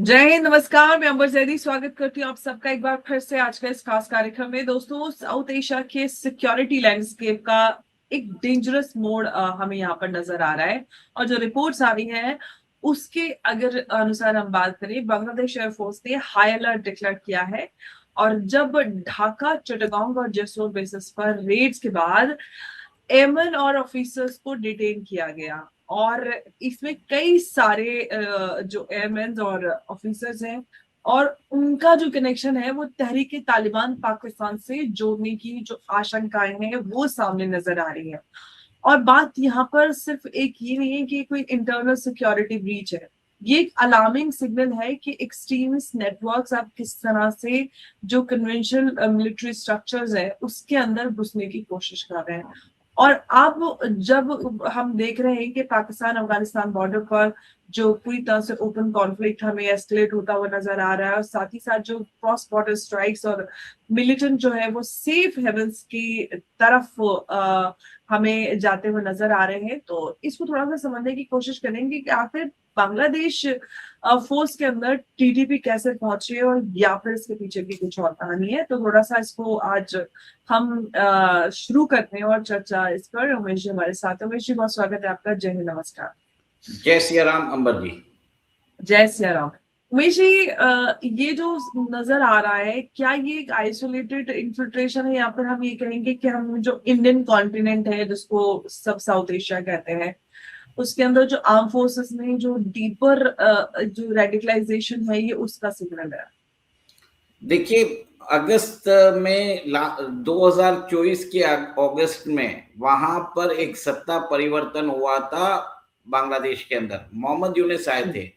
जय हिंद, नमस्कार। मैं अंबर जैदी स्वागत करती हूँ आप सबका एक बार फिर से आज के इस खास कार्यक्रम में। दोस्तों, साउथ एशिया के सिक्योरिटी लैंडस्केप का एक डेंजरस मोड हमें यहाँ पर नजर आ रहा है। और जो रिपोर्ट्स आ रही हैं उसके अगर अनुसार हम बात करें, बांग्लादेश एयरफोर्स ने हाई अलर्ट डिक्लेयर किया है। और जब ढाका, चिटगांव और जैसलमेर बेसिस पर रेड्स के बाद एयरमैन और ऑफिसर्स को डिटेन किया गया। और इसमें कई सारे जो एयरमैन और ऑफिसर्स हैं और उनका जो कनेक्शन है वो तहरीक तालिबान पाकिस्तान से जोड़ने की जो आशंकाएं हैं वो सामने नजर आ रही है। और बात यहाँ पर सिर्फ एक ये नहीं है कि कोई इंटरनल सिक्योरिटी ब्रीच है। ये एक अलार्मिंग सिग्नल है कि एक्सट्रीमिस्ट नेटवर्क्स अब किस तरह से जो कन्वेंशनल मिलिट्री स्ट्रक्चर्स है उसके अंदर घुसने की कोशिश कर रहे हैं। और अब जब हम देख रहे हैं कि पाकिस्तान अफगानिस्तान बॉर्डर पर जो पूरी तरह से ओपन कॉन्फ्लिक्ट हमें एस्केलेट होता हुआ नजर आ रहा है, और साथ ही साथ जो क्रॉस बॉर्डर स्ट्राइक्स और मिलिटेंट जो है वो सेफ हेवंस की तरफ हमें जाते हुए नजर आ रहे हैं, तो इसको थोड़ा सा समझने की कोशिश करेंगे कि आखिर बांग्लादेश फोर्स के अंदर टीटीपी कैसे पहुंचे और या फिर इसके पीछे की कुछ और कहानी है। तो थोड़ा सा इसको आज हम शुरू करते हैं और चर्चा इस पर। उमेश जी हमारे साथ। उमेश जी, बहुत स्वागत है आपका। जय हिंद, नमस्कार। जय सिया राम अंबर जी। जय सिया राम। उमेश जी, ये जो नजर आ रहा है, क्या ये एक आइसोलेटेड इन्फिल्ट्रेशन है या फिर हम ये कहेंगे कि हम जो इंडियन कॉन्टिनेंट है जिसको सब साउथ एशिया कहते हैं उसके अंदर जो आर्म फोर्सेस में जो डीपर जो रेडिकलाइजेशन है ये उसका सिग्नल है? देखिए, अगस्त में 2024 के अगस्त में वहां पर एक सत्ता परिवर्तन हुआ था बांग्लादेश के अंदर। मोहम्मद यूनुस आए थे।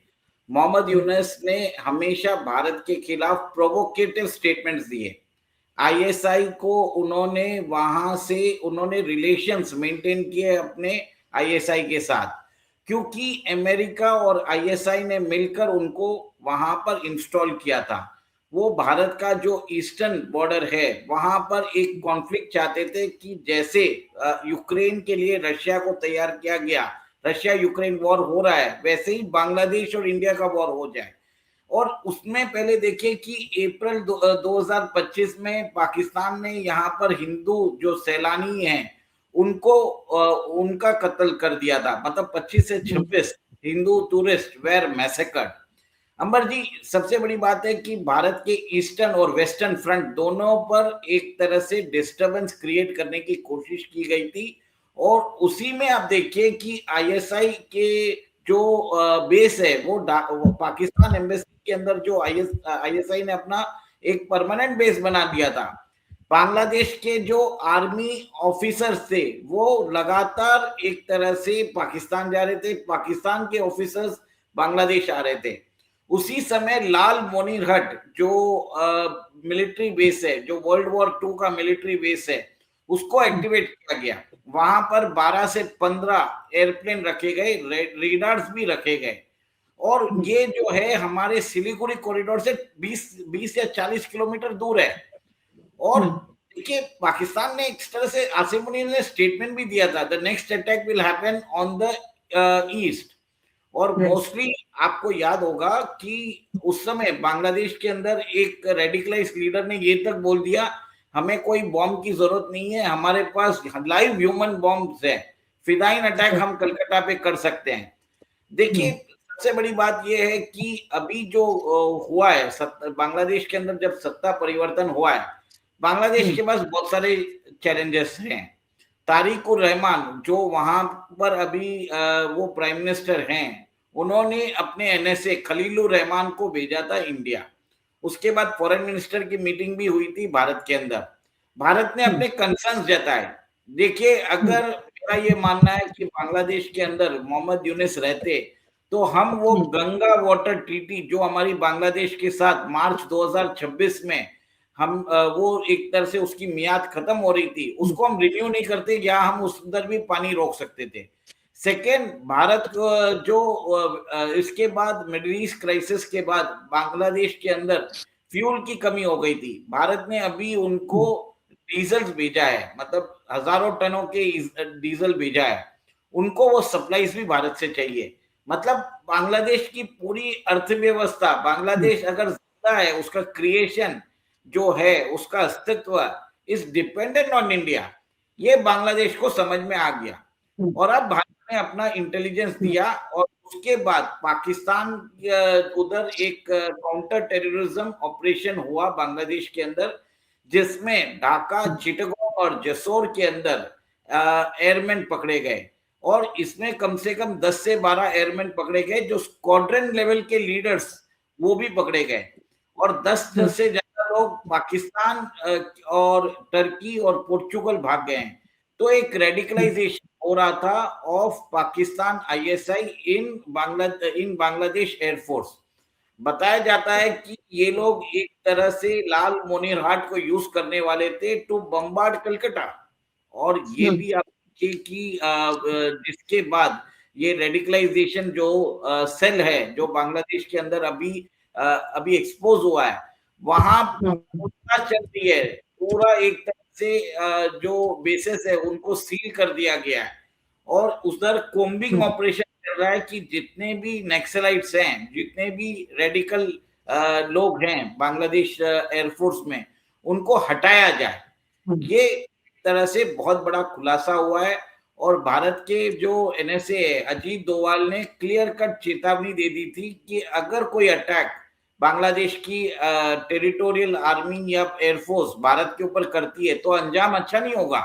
मोहम्मद यूनुस ने हमेशा भारत के खिलाफ प्रोवोकेटिव स्टेटमेंट्स दिए। आईएसआई को उन्होंने रिलेशंस मेंटेन किए अपने आईएसआई के साथ, क्योंकि अमेरिका और आईएसआई ने मिलकर उनको वहां पर इंस्टॉल किया था। वो भारत का जो ईस्टर्न बॉर्डर है वहां पर एक कॉन्फ्लिक्ट चाहते थे कि जैसे यूक्रेन के लिए रशिया को तैयार किया गया, रशिया यूक्रेन वॉर हो रहा है, वैसे ही बांग्लादेश और इंडिया का वॉर हो जाए। और उसमें पहले देखिए कि अप्रैल 2025 में पाकिस्तान ने यहाँ पर हिंदू जो सैलानी हैं उनको उनका कत्ल कर दिया था। मतलब 25 से 26 हिंदू टूरिस्ट वेर मैसेकर्ड। अंबर जी, सबसे बड़ी बात है कि भारत के ईस्टर्न और वेस्टर्न फ्रंट दोनों पर एक तरह से डिस्टरबेंस क्रिएट करने की कोशिश की गई थी। और उसी में आप देखिए कि आईएसआई के जो बेस है वो पाकिस्तान एम्बेसी के अंदर जो आईएसआई ने अपना एक परमानेंट बेस बना दिया था। बांग्लादेश के जो आर्मी ऑफिसर्स थे वो लगातार एक तरह से पाकिस्तान जा रहे थे, पाकिस्तान के ऑफिसर्स बांग्लादेश आ रहे थे। उसी समय लाल मोनिरहट जो मिलिट्री बेस है, जो वर्ल्ड वॉर 2 का मिलिट्री बेस है, उसको एक्टिवेट किया गया। वहां पर 12 से 15 एयरप्लेन रखे गए, रेडार्स भी रखे गए। और ये जो है हमारे सिलीगुड़ी कॉरिडोर से 20 या 40 किलोमीटर दूर है। और देखिए, पाकिस्तान ने इस तरह से आसिम मुनीर ने स्टेटमेंट भी दिया था, the next attack will happen on the east. और मोस्टली आपको याद होगा कि उस समय बांग्लादेश के अंदर एक रेडिकलाइज लीडर ने ये तक बोल दिया, हमें कोई बॉम्ब की जरूरत नहीं है, हमारे पास लाइव ह्यूमन बॉम्ब्स है, फिदाइन अटैक हम कलकत्ता पे कर सकते हैं। देखिए, सबसे बड़ी बात यह है कि अभी जो हुआ है बांग्लादेश के अंदर, जब सत्ता परिवर्तन हुआ है, बांग्लादेश के पास बहुत सारे चैलेंजेस हैं। तारिक उर रहमान जो वहां पर अभी वो प्राइम मिनिस्टर हैं, उन्होंने अपने एनएसए खलीलुर रहमान को भेजा था इंडिया। उसके बाद फॉरेन मिनिस्टर की मीटिंग भी हुई थी भारत के अंदर। भारत ने अपने कंसर्न्स जताए। देखिए, अगर मेरा ये मानना है कि बांग्लादेश के अंदर मोहम्मद यूनुस रहते तो हम वो गंगा वाटर ट्रीटी जो हमारी बांग्लादेश के साथ मार्च 2026 में हम वो एक तरह से उसकी मियाद खत्म हो रही थी, उसको हम रिन्यू नहीं करते, या हम उस अंदर भी पानी रोक सकते थे। सेकेंड, भारत जो इसके बाद मिडिल ईस्ट क्राइसिस के बाद बांग्लादेश के अंदर फ्यूल की कमी हो गई थी। भारत ने अभी उनको डीजल भेजा है, मतलब हजारों टनों के डीजल भेजा है। उनको वो सप्लाईज भी भारत से चाहिए। मतलब बांग्लादेश की पूरी अर्थव्यवस्था, बांग्लादेश अगर जिंदा है, उसका क्रिएशन जो है, उसका अस्तित्व इज डिपेंडेंट ऑन इंडिया। ये बांग्लादेश को समझ में आ गया और अब भारत ने अपना इंटेलिजेंस दिया और उसके बाद पाकिस्तान उधर एक काउंटर टेररिज्म ऑपरेशन हुआ बांग्लादेश के अंदर, जिसमें ढाका, चिटगांव और जसोर के अंदर एयरमैन पकड़े गए और इसमें कम से कम 10 से 12 एयरमैन पकड़े गए, जो स्क्वाड्रन लेवल के लीडर्स वो भी पकड़े गए और 10 से ज्यादा लोग पाकिस्तान और टर्की और पोर्चुगल भाग गए हैं। तो एक रेडिकलाइजेशन हो रहा था of Pakistan ISI in Bangladesh air force. बताया जाता है कि ये लोग एक तरह से लाल मोनिरहाट को यूज करने वाले थे टू बम्बार्ड कलकत्ता। और ये भी आप देखिए कि जिसके बाद ये रेडिकलाइजेशन जो सेल है जो बांग्लादेश के अंदर अभी एक्सपोज हुआ है, वहां पूरा चल रही है, पूरा एक तरह से जो बेसिस है उनको सील कर दिया गया है और उधर कोम्बिंग ऑपरेशन चल रहा है कि जितने भी नक्सलाइट्स हैं, जितने भी रेडिकल लोग हैं बांग्लादेश एयरफोर्स में, उनको हटाया जाए। ये एक तरह से बहुत बड़ा खुलासा हुआ है और भारत के जो एनएसए है, अजीत डोवाल ने क्लियर कट चेतावनी दे दी थी कि अगर कोई अटैक बांग्लादेश की टेरिटोरियल आर्मी या एयरफोर्स भारत के ऊपर करती है तो अंजाम अच्छा नहीं होगा।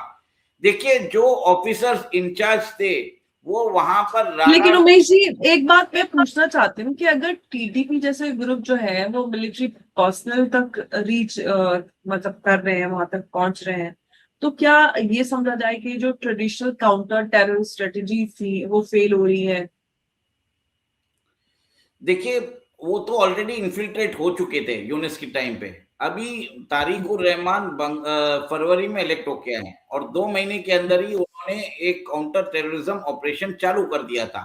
देखिए, जो ऑफिसर्स इंचार्ज थे वो वहां पर लेकिन उमेश जी, एक बात मैं पूछना चाहती हूँ कि अगर टीटीपी जैसे ग्रुप जो है वो मिलिट्री पर्सनल तक रीच मतलब कर रहे हैं, वहां तक पहुंच रहे हैं, तो क्या ये समझा जाए कि जो ट्रेडिशनल काउंटर टेरर स्ट्रेटेजी थी वो फेल हो रही है? देखिए, वो तो ऑलरेडी इन्फिल्ट्रेट हो चुके थे यूनिस के टाइम पे। अभी तारिक उर रहमान फरवरी में इलेक्ट होके आए और 2 महीने के अंदर ही उन्होंने एक काउंटर टेररिज्म ऑपरेशन चालू कर दिया था।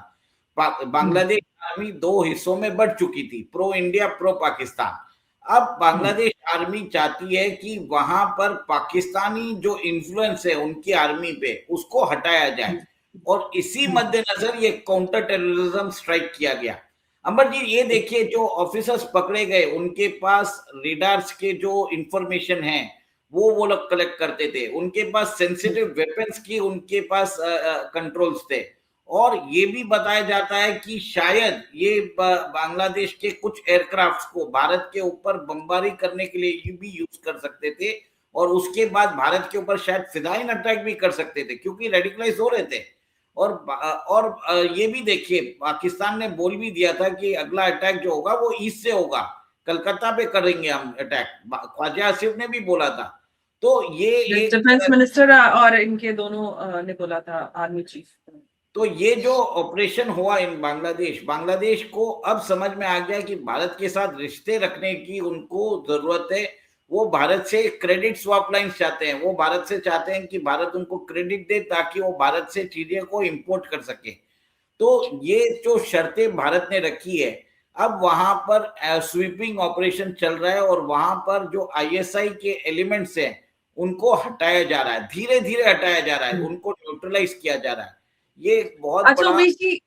बांग्लादेश आर्मी 2 हिस्सों में बढ़ चुकी थी, प्रो इंडिया, प्रो पाकिस्तान। अब बांग्लादेश आर्मी चाहती है कि वहां पर पाकिस्तानी जो इन्फ्लुएंस है उनकी आर्मी पे, उसको हटाया जाए और इसी मद्देनजर ये काउंटर टेररिज्म स्ट्राइक किया गया। अंबर जी, ये देखिए, जो ऑफिसर्स पकड़े गए उनके पास रेडार्स के जो इंफॉर्मेशन है वो लोग कलेक्ट करते थे, उनके पास सेंसिटिव वेपन्स की उनके पास कंट्रोल्स थे और ये भी बताया जाता है कि शायद ये बांग्लादेश के कुछ एयरक्राफ्ट को भारत के ऊपर बमबारी करने के लिए भी यूज कर सकते थे और उसके बाद भारत के ऊपर शायद फिदाइन अटैक भी कर सकते थे क्योंकि रेडिकलाइज हो रहे थे। और ये भी देखिए, पाकिस्तान ने बोल भी दिया था कि अगला अटैक जो होगा वो ईस्ट से होगा, कलकत्ता पे करेंगे हम अटैक, ख्वाजा आसिफ ने भी बोला था। तो ये एक डिफेंस मिनिस्टर और इनके दोनों ने बोला था, आर्मी चीफ। तो ये जो ऑपरेशन हुआ इन बांग्लादेश को अब समझ में आ गया कि भारत के साथ रिश्ते रखने की उनको जरूरत है। वो भारत से क्रेडिट स्वैप लाइन्स चाहते हैं, वो भारत से चाहते हैं कि भारत उनको क्रेडिट दे ताकि वो भारत से चीजें को इंपोर्ट कर सके। तो ये जो शर्तें भारत ने रखी है, अब वहां पर स्वीपिंग ऑपरेशन चल रहा है और वहां पर जो आईएसआई के एलिमेंट्स हैं उनको हटाया जा रहा है, धीरे धीरे हटाया जा रहा है, उनको न्यूट्रलाइज किया जा रहा है। ये एक बहुत अच्छा बड़ा। उमेश जी,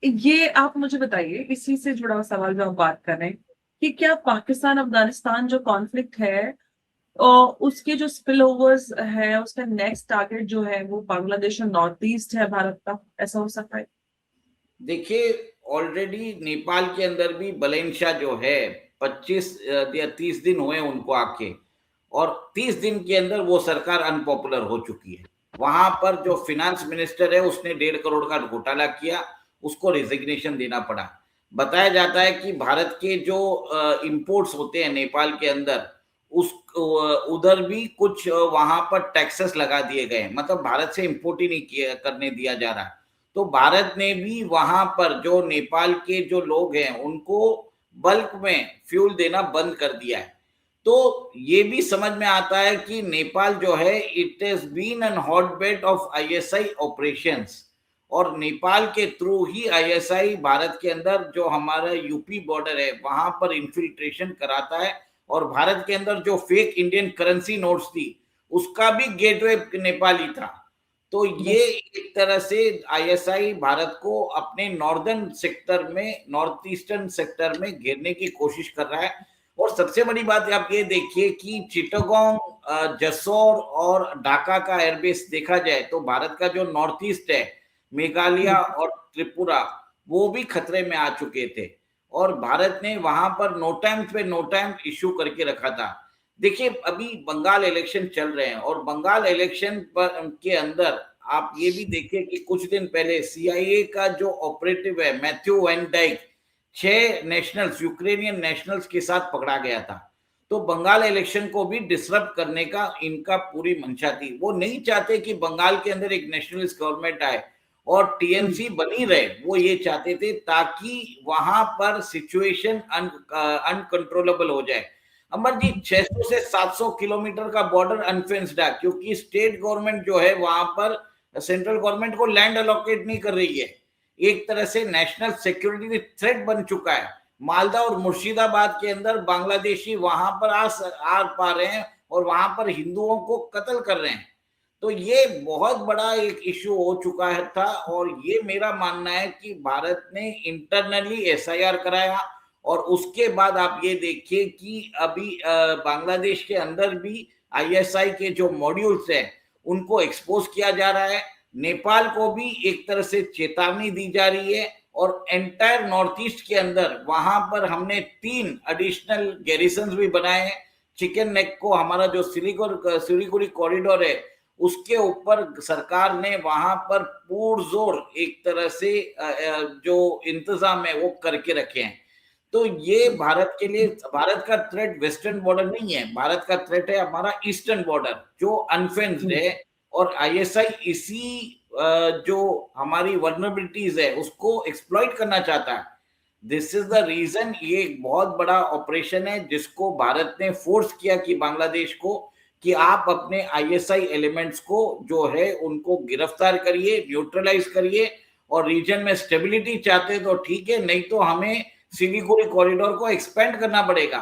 ये आप मुझे बताइए, इसी से जुड़ा हुआ सवाल जो हम बात कर रहे हैं कि क्या पाकिस्तान अफगानिस्तान जो कॉन्फ्लिक्ट है और उसके जो स्पिल ओवर्स है, उसका नेक्स्ट टारगेट जो है वो बांग्लादेश और नॉर्थ ईस्ट है भारत का, ऐसा हो सकता है? देखिए, ऑलरेडी नेपाल के अंदर भी बलेन शाह जो है 25 या 30 दिन हुए उनको आके, और 30 दिन के अंदर वो सरकार अनपॉपुलर हो चुकी है। वहां पर जो फिनेंस मिनिस्टर है उसने 1.5 करोड़ का घोटाला किया, उसको रिजिग्नेशन देना पड़ा। बताया जाता है कि भारत के जो इंपोर्ट्स होते हैं नेपाल के अंदर, उस उधर भी कुछ वहां पर टैक्सेस लगा दिए गए, मतलब भारत से इंपोर्ट ही नहीं करने दिया जा रहा। तो भारत ने भी वहां पर जो नेपाल के जो लोग हैं उनको बल्क में फ्यूल देना बंद कर दिया है। तो ये भी समझ में आता है कि नेपाल जो है, it has been an hotbed of ISI operations और नेपाल के थ्रू ही आईएसआई भारत के अंदर जो हमारा यूपी बॉर्डर है वहां पर इन्फिल्ट्रेशन कराता है और भारत के अंदर जो फेक इंडियन करेंसी नोट्स थी उसका भी गेटवे नेपाल ही था। तो ये एक तरह से आईएसआई भारत को अपने नॉर्दर्न सेक्टर में, नॉर्थ ईस्टर्न सेक्टर में घेरने की कोशिश कर रहा है। और सबसे बड़ी बात आप ये देखिए कि चिटागोंग, जसोर और ढाका का एयरबेस देखा जाए तो भारत का जो नॉर्थ ईस्ट है, मेघालय और त्रिपुरा, वो भी खतरे में आ चुके थे और भारत ने वहां पर नो टाइम पे नो टाइम इश्यू करके रखा था। देखिए अभी बंगाल इलेक्शन चल रहे हैं और बंगाल इलेक्शन पर के अंदर आप ये भी देखिए कि कुछ दिन पहले सीआईए का जो ऑपरेटिव है Matthew Van Dyke 6 nationals, Ukrainian nationals के साथ पकड़ा गया था। तो बंगाल इलेक्शन को भी डिसरप्ट करने का इनका पूरी मंशा थी। वो नहीं चाहते कि बंगाल के अंदर एक नेशनलिस्ट गवर्नमेंट आए और टीएमसी बनी रहे, वो ये चाहते थे ताकि वहां पर सिचुएशन अनकंट्रोलेबल हो जाए। अमर जी, 600 से 700 किलोमीटर का बॉर्डर अनफेंस्ड है क्योंकि स्टेट गवर्नमेंट जो है वहां पर सेंट्रल गवर्नमेंट को लैंड अलोकेट नहीं कर रही है। एक तरह से नेशनल सिक्योरिटी थ्रेट बन चुका है। मालदा और मुर्शिदाबाद के अंदर बांग्लादेशी वहां पर आ पा रहे हैं और वहां पर हिंदुओं को कत्ल कर रहे हैं। तो ये बहुत बड़ा एक इश्यू हो चुका है था और ये मेरा मानना है कि भारत ने इंटरनली एसआईआर कराया और उसके बाद आप ये देखिए कि अभी बांग्लादेश के अंदर भी आईएसआई के जो मॉड्यूल्स हैं उनको एक्सपोज किया जा रहा है। नेपाल को भी एक तरह से चेतावनी दी जा रही है और एंटायर नॉर्थ ईस्ट के अंदर वहां पर हमने 3 एडिशनल गैरिसन्स भी बनाए हैं। चिकन नेक को हमारा जो सिलीगुड़ी कॉरिडोर है उसके ऊपर सरकार ने वहां पर पुरजोर एक तरह से जो इंतजाम है वो करके रखे हैं। तो ये भारत के लिए, भारत का थ्रेट वेस्टर्न बॉर्डर नहीं है, भारत का थ्रेट है हमारा ईस्टर्न बॉर्डर जो अनफेंस्ड है और आईएसआई इसी जो हमारी वर्नरेबिलिटीज है उसको एक्सप्लॉइट करना चाहता है। दिस इज द रीजन ये एक बहुत बड़ा ऑपरेशन है जिसको भारत ने फोर्स किया कि बांग्लादेश को कि आप अपने आईएसआई एलिमेंट्स को जो है उनको गिरफ्तार करिए, न्यूट्रलाइज करिए और रीजन में स्टेबिलिटी चाहते तो ठीक है, नहीं तो हमें सिलीगुड़ी कॉरिडोर को एक्सपेंड करना पड़ेगा।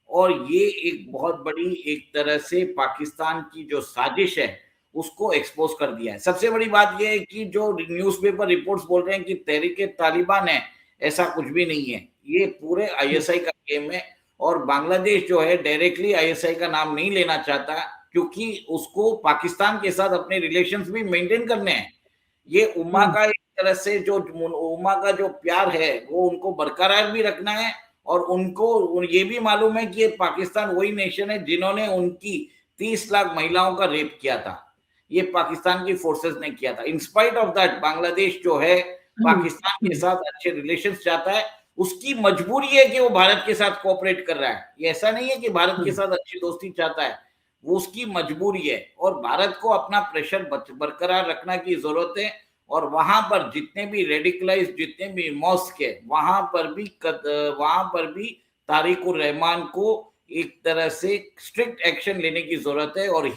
और ये एक बहुत बड़ी एक तरह से पाकिस्तान की जो साजिश है उसको एक्सपोज कर दिया है। सबसे बड़ी बात यह है कि जो न्यूज़पेपर रिपोर्ट्स बोल रहे हैं कि तहरीके तालिबान है, ऐसा कुछ भी नहीं है, ये पूरे आईएसआई का गेम है। और बांग्लादेश जो है डायरेक्टली आईएसआई का नाम नहीं लेना चाहता क्योंकि उसको पाकिस्तान के साथ अपने रिलेशंस भी मेंटेन करने हैं। ये उम्मा का एक तरह से जो उम्मा का जो प्यार है वो उनको बरकरार भी रखना है और उनको ये भी मालूम है कि ये पाकिस्तान वही नेशन है जिन्होंने उनकी 30 लाख महिलाओं का रेप किया था, ये पाकिस्तान की फोर्सेस ने किया था। In spite of that Bangladesh जो है पाकिस्तान के साथ अच्छे रिलेशंस चाहता है। उसकी मजबूरी है कि वो भारत के साथ कोऑपरेट कर रहा है, ये ऐसा नहीं है कि भारत के साथ अच्छी दोस्ती चाहता है, वो उसकी मजबूरी है। और भारत को अपना प्रेशर बरकरार रखना की जरूरत है और वहां पर जितने भी रेडिकलाइज, जितने भी मॉस्क है वहां पर भी तारिक उर रहमान को एक तरह से स्ट्रिक्ट एक्शन लेने की जरूरत है। और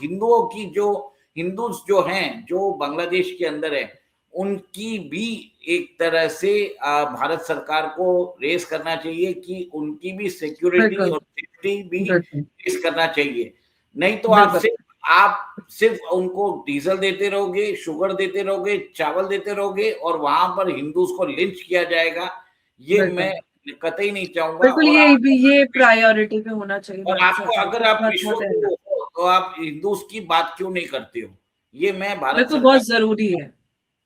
हिंदूज जो हैं जो बांग्लादेश के अंदर है उनकी भी एक तरह से भारत सरकार को रेस करना चाहिए कि उनकी भी सिक्योरिटी और सेफ्टी भी रेस करना चाहिए। नहीं तो आप सिर्फ उनको डीजल देते रहोगे, शुगर देते रहोगे, चावल देते रहोगे और वहां पर हिंदूज को लिंच किया जाएगा, ये मैं कतई नहीं चाहूंगा। बिल्कुल, ये प्रायोरिटी पे होना चाहिए। और आपको अगर आप विश्व गुरु हो तो आप हिंदूज की बात क्यों नहीं करते हो, ये मैं भारत सरकार बहुत जरूरी है।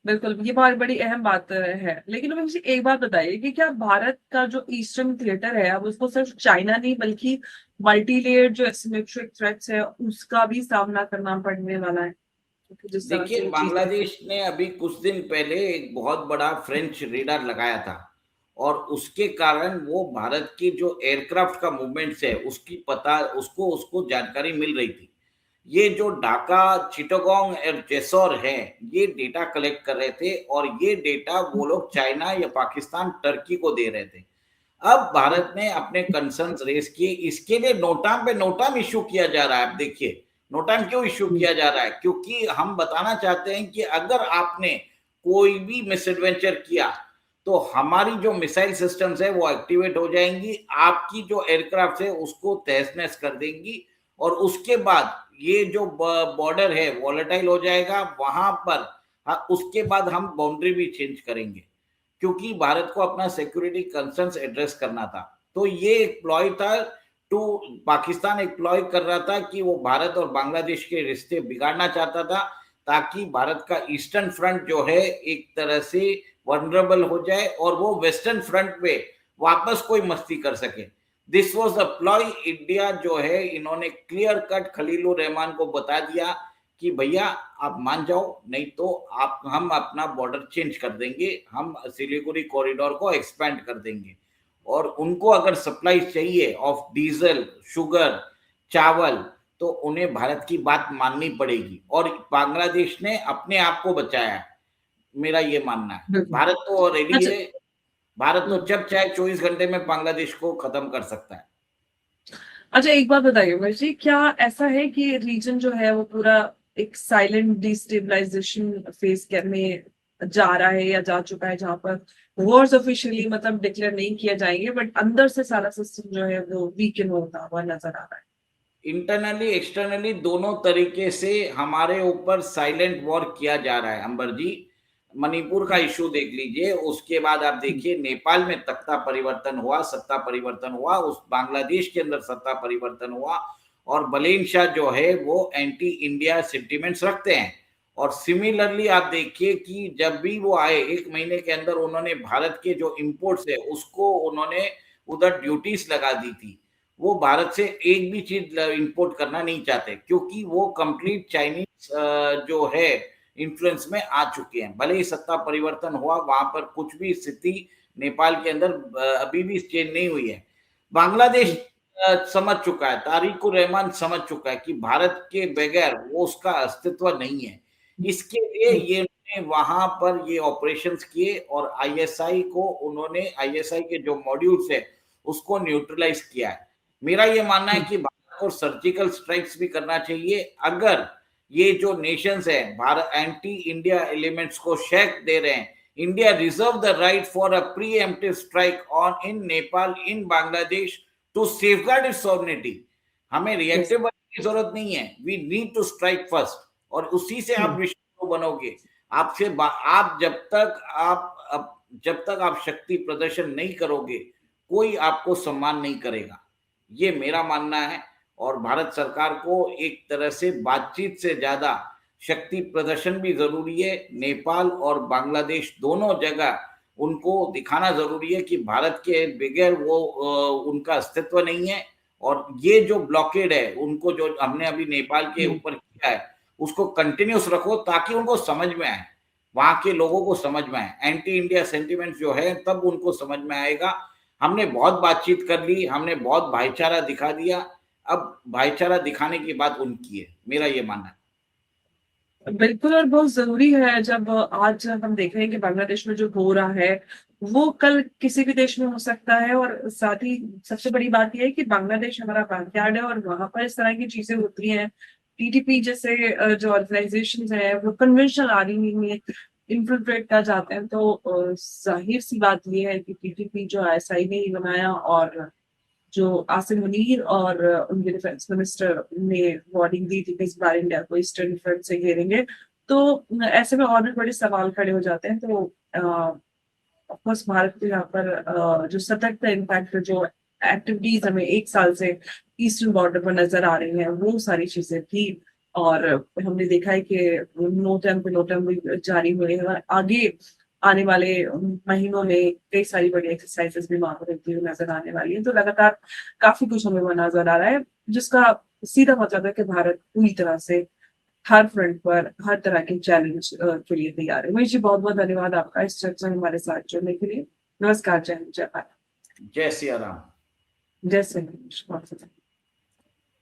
बिल्कुल, ये बहुत बड़ी अहम बात है। लेकिन मुझे एक बात बताइए कि क्या भारत का जो ईस्टर्न थिएटर है अब उसको सिर्फ चाइना नहीं बल्कि मल्टी लेयर्ड जो एसिमेट्रिक थ्रेट्स है उसका भी सामना करना पड़ने वाला है? देखिए बांग्लादेश ने अभी कुछ दिन पहले एक बहुत बड़ा फ्रेंच रेडार लगाया था और उसके कारण वो भारत की जो एयरक्राफ्ट का मूवमेंट्स है उसको जानकारी मिल रही थी। ये जो ढाका, चिटागोंग और जेसौर है ये डेटा कलेक्ट कर रहे थे और ये डेटा वो लोग चाइना या पाकिस्तान, टर्की को दे रहे थे। अब भारत ने अपने कंसर्न्स रेस किए, इसके लिए नोटाम पे नोटाम इश्यू किया जा रहा है। आप देखिए नोटाम क्यों इश्यू किया जा रहा है, क्योंकि हम बताना चाहते हैं कि अगर आपने कोई भी मिसएडवेंचर किया तो हमारी जो मिसाइल सिस्टम्स है वो एक्टिवेट हो जाएंगी, आपकी जो एयरक्राफ्ट है उसको तहस नहस कर देंगी और उसके बाद ये जो बॉर्डर है वॉलेटाइल हो जाएगा वहां पर, उसके बाद हम बाउंड्री भी चेंज करेंगे, क्योंकि भारत को अपना सिक्योरिटी कंसर्न्स एड्रेस करना था। तो ये एक प्लॉय था टू, पाकिस्तान एक प्लॉय कर रहा था कि वो भारत और बांग्लादेश के रिश्ते बिगाड़ना चाहता था, ताकि भारत का ईस्टर्न फ्रंट जो है एक तरह से वनरेबल हो जाए और वो वेस्टर्न फ्रंट पे वापस कोई मस्ती कर सके। This was the ploy. India जो है, इन्होंने क्लियर कट खलीलुर रहमान को बता दिया कि भैया आप मान जाओ, नहीं तो आप हम अपना बॉर्डर चेंज कर देंगे, हम सिलीगुड़ी कॉरिडोर को एक्सपेंड कर देंगे। और उनको अगर सप्लाई चाहिए ऑफ डीजल, शुगर, चावल, तो उन्हें भारत की बात माननी पड़ेगी। और बांग्लादेश ने अपने आप को बचाया है, मेरा ये मानना है। बिल्कुल। भारत तो रेडी अच्छा। है, भारत तो जब चाहे 24 घंटे में बांग्लादेश को खत्म कर सकता है। अच्छा, एक बात बताइए उमेश जी, क्या ऐसा है कि रीजन जो है वो पूरा एक साइलेंट डिस्टेबलाइजेशन फेज में जा रहा है या जा चुका है, जहां पर वॉर्स ऑफिशियली मतलब डिक्लेयर नहीं किया जाएंगे, बट अंदर से सारा सिस्टम जो है वो वीकन होता हुआ नजर आ रहा है? इंटरनली एक्सटर्नली दोनों तरीके से हमारे ऊपर साइलेंट वॉर किया जा रहा है अंबर जी। मणिपुर का इशू देख लीजिए, उसके बाद आप देखिए नेपाल में तख्ता परिवर्तन हुआ, सत्ता परिवर्तन हुआ, उस बांग्लादेश के अंदर सत्ता परिवर्तन हुआ, और बलेन शाह जो है वो एंटी इंडिया सेंटिमेंट्स रखते हैं। और सिमिलरली आप देखिए कि जब भी वो आए 1 महीने के अंदर उन्होंने भारत के जो इम्पोर्ट्स है उसको उन्होंने उधर ड्यूटीज लगा दी थी। वो भारत से एक भी चीज इंपोर्ट करना नहीं चाहते, क्योंकि वो कंप्लीट चाइनीज जो है इन्फ्लुएंस में आ चुके हैं। भले ही सत्ता परिवर्तन हुआ, वहां पर कुछ भी स्थिति नेपाल के अंदर अभी भी चेंज नहीं हुई है। बांग्लादेश समझ चुका है, तारिकुर रहमान समझ चुका है कि भारत के बगैर वो उसका अस्तित्व नहीं है। इसके लिए ये वहां पर ये ऑपरेशंस किए और आईएसआई को उन्होंने, आईएसआई के जो मॉड्यूल्स है उसको न्यूट्रलाइज किया है। मेरा ये मानना है कि भारत को सर्जिकल स्ट्राइक्स भी करना चाहिए। अगर ये जो नेशंस है भारत एंटी इंडिया एलिमेंट्स को शेक दे रहे हैं, India reserve the right for a preemptive strike on in Nepal, in Bangladesh, to safeguard its sovereignty. हमें रिएक्टिव बनने की जरूरत नहीं है, we need to strike first, और उसी से आप विश्व को बनोगे। आपसे आप जब तक आप शक्ति प्रदर्शन नहीं करोगे, कोई आपको सम्मान नहीं करेगा, ये मेरा मानना है। और भारत सरकार को एक तरह से बातचीत से ज्यादा शक्ति प्रदर्शन भी जरूरी है। नेपाल और बांग्लादेश दोनों जगह उनको दिखाना जरूरी है कि भारत के बगैर वो उनका अस्तित्व नहीं है। और ये जो ब्लॉकेड है उनको, जो हमने अभी नेपाल के ऊपर किया है, उसको कंटिन्यूस रखो, ताकि उनको समझ में आए, वहां के लोगों को समझ में आए। एंटी इंडिया सेंटिमेंट जो है तब उनको समझ में आएगा। हमने बहुत बातचीत कर ली, हमने बहुत भाईचारा दिखा दिया, अब भाईचारा दिखाने की बात उनकी है, मेरा ये मानना है। बिल्कुल, और बहुत जरूरी है। जब आज हम देख रहे हैं कि बांग्लादेश में जो हो रहा है वो कल किसी भी देश में हो सकता है, और साथ ही सबसे बड़ी बात यह है कि बांग्लादेश हमारा बैकयार्ड है, और वहां पर इस तरह की चीजें होती हैं। टीटीपी जैसे जो ऑर्गेनाइजेशन है वो कन्वेंशनल आर्मी में इन्फिल्ट्रेट कर जाते हैं, तो जाहिर सी बात यह है कि टीटीपी जो आईएसआई ने ही बनाया, और जो आसिम मुनीर और उनके डिफेंस मिनिस्टर ने वार्निंग दी थी कि इस बार इंडिया को ईस्टर्न फ्रंट से घेरेंगे, तो ऐसे में और भी बड़े सवाल खड़े हो जाते हैं। तो ऑफकोर्स भारत को यहाँ पर जो सतर्कता, इनफैक्ट जो एक्टिविटीज हमें 1 साल से ईस्टर्न बॉर्डर पर नजर आ रही हैं वो सारी चीजें थी, और हमने देखा है कि नोटम जारी हुए हैं, और आगे आने वाले महीनों में कई सारी बड़ी एक्सरसाइजेस भी वहां पर होती हुई नजर आने वाली है। तो लगातार काफी कुछ हमें वहां नजर आ रहा है, जिसका सीधा मतलब है कि भारत पूरी तरह से हर फ्रंट पर हर तरह के चैलेंज के लिए तैयार है। महेश जी, बहुत बहुत धन्यवाद आपका इस चर्चा में हमारे साथ जुड़ने के लिए। नमस्कार, जय हिंद, जय भारत। जय सिया राम। जय श्री कृष्ण।